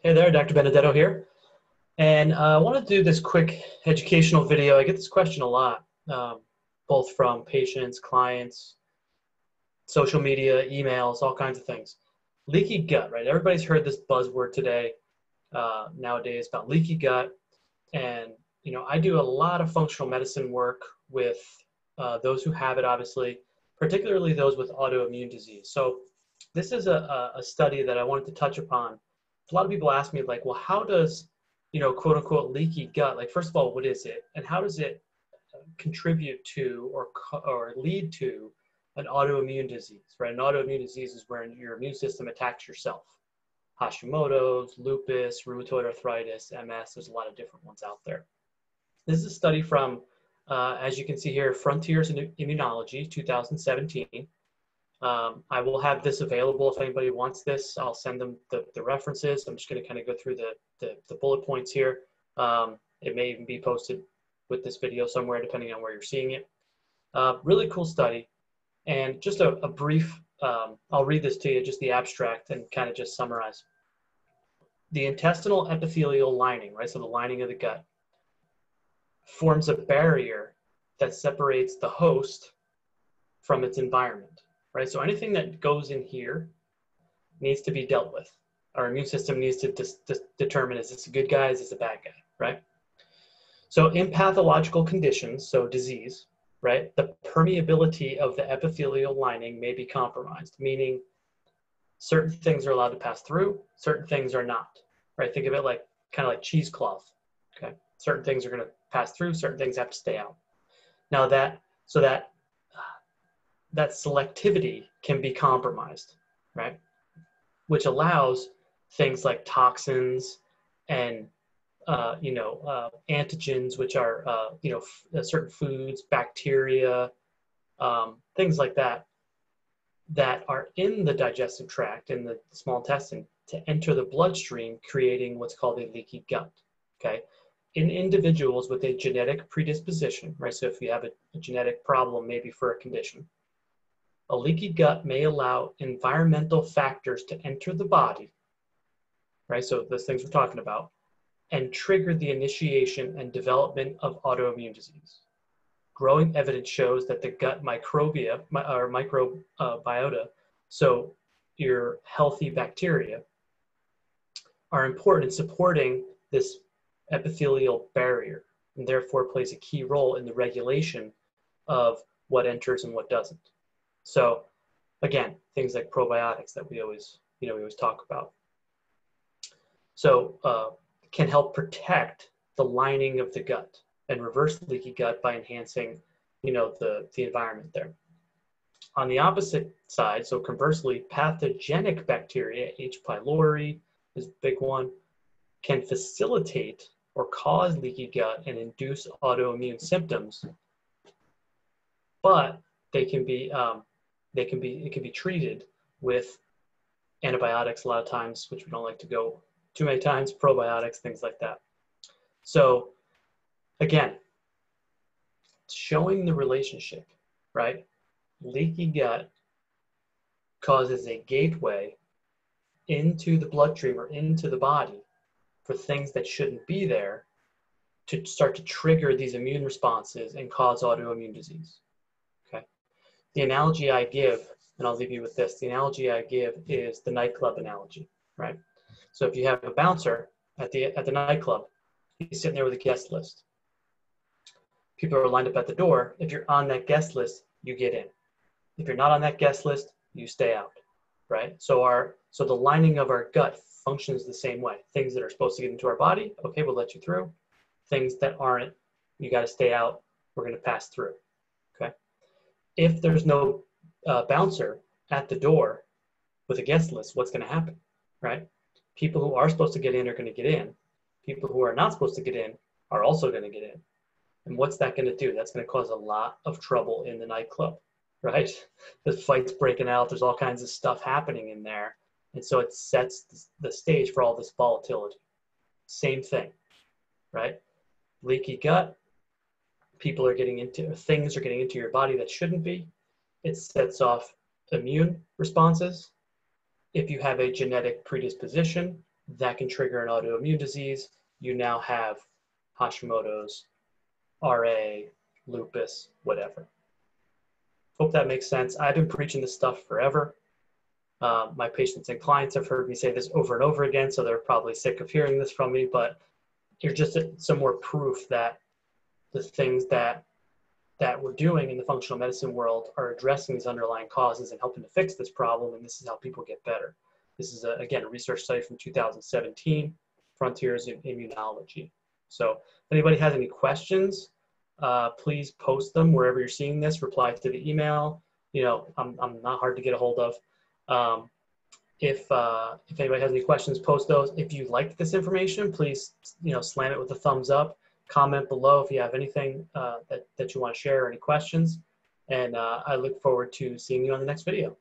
Hey there, Dr. Benedetto here. And I want to do this quick educational video. I get this question a lot, both from patients, clients, social media, emails, all kinds of things. Leaky gut, right? Everybody's heard this buzzword today, nowadays about leaky gut. And, I do a lot of functional medicine work with those who have it, obviously, particularly those with autoimmune disease. So this is a study that I wanted to touch upon. A lot of people ask me, like, well, how does, quote unquote, leaky gut, like, first of all, what is it? And how does it contribute to or lead to an autoimmune disease, right? An autoimmune disease is where your immune system attacks yourself. Hashimoto's, lupus, rheumatoid arthritis, MS, there's a lot of different ones out there. This is a study from, as you can see here, Frontiers in Immunology, 2017. I will have this available if anybody wants this. I'll send them the references. I'm just going to kind of go through the bullet points here. It may even be posted with this video somewhere, depending on where you're seeing it. Really cool study. And just a brief, I'll read this to you, just the abstract, and kind of just summarize. The intestinal epithelial lining, right, so the lining of the gut, forms a barrier that separates the host from its environment. Right, so anything that goes in here needs to be dealt with. Our immune system needs to determine, is this a good guy, is this a bad guy, right? So in pathological conditions, so disease, right, the permeability of the epithelial lining may be compromised, meaning certain things are allowed to pass through, certain things are not, right? Think of it like kind of like cheesecloth, okay? Certain things are going to pass through, certain things have to stay out. Now that selectivity can be compromised, right? Which allows things like toxins and, antigens, which are, certain foods, bacteria, things like that are in the digestive tract, in the small intestine, to enter the bloodstream, creating what's called a leaky gut, okay? In individuals with a genetic predisposition, right? So if you have a genetic problem, maybe for a condition, a leaky gut may allow environmental factors to enter the body, right? So those things we're talking about, and trigger the initiation and development of autoimmune disease. Growing evidence shows that the gut microbiota, so your healthy bacteria, are important in supporting this epithelial barrier, and therefore plays a key role in the regulation of what enters and what doesn't. So again, things like probiotics that we always talk about. So can help protect the lining of the gut and reverse leaky gut by enhancing, the environment there. On the opposite side, so conversely, pathogenic bacteria, H. pylori is a big one, can facilitate or cause leaky gut and induce autoimmune symptoms, but it can be treated with antibiotics a lot of times, which we don't like to go too many times, probiotics, things like that. So again, showing the relationship, right? Leaky gut causes a gateway into the bloodstream or into the body for things that shouldn't be there to start to trigger these immune responses and cause autoimmune disease. The analogy I give, and I'll leave you with this, the analogy I give is the nightclub analogy, right? So if you have a bouncer at the nightclub, he's sitting there with a guest list. People are lined up at the door. If you're on that guest list, you get in. If you're not on that guest list, you stay out, right? So the lining of our gut functions the same way. Things that are supposed to get into our body, okay, we'll let you through. Things that aren't, you got to stay out, we're going to pass through, okay? If there's no bouncer at the door with a guest list, what's going to happen, right? People who are supposed to get in are going to get in. People who are not supposed to get in are also going to get in. And what's that going to do? That's going to cause a lot of trouble in the nightclub, right? The fights breaking out. There's all kinds of stuff happening in there. And so it sets the stage for all this volatility. Same thing, right? Leaky gut. Things are getting into your body that shouldn't be. It sets off immune responses. If you have a genetic predisposition, that can trigger an autoimmune disease. You now have Hashimoto's, RA, lupus, whatever. Hope that makes sense. I've been preaching this stuff forever. My patients and clients have heard me say this over and over again, so they're probably sick of hearing this from me, but it's just some more proof that the things that we're doing in the functional medicine world are addressing these underlying causes and helping to fix this problem, and this is how people get better. This is, again, a research study from 2017, Frontiers in Immunology. So if anybody has any questions, please post them wherever you're seeing this, reply to the email. You know, I'm not hard to get a hold of. If anybody has any questions, post those. If you liked this information, please, you know, slam it with a thumbs up. Comment below if you have anything that you want to share or any questions. And I look forward to seeing you on the next video.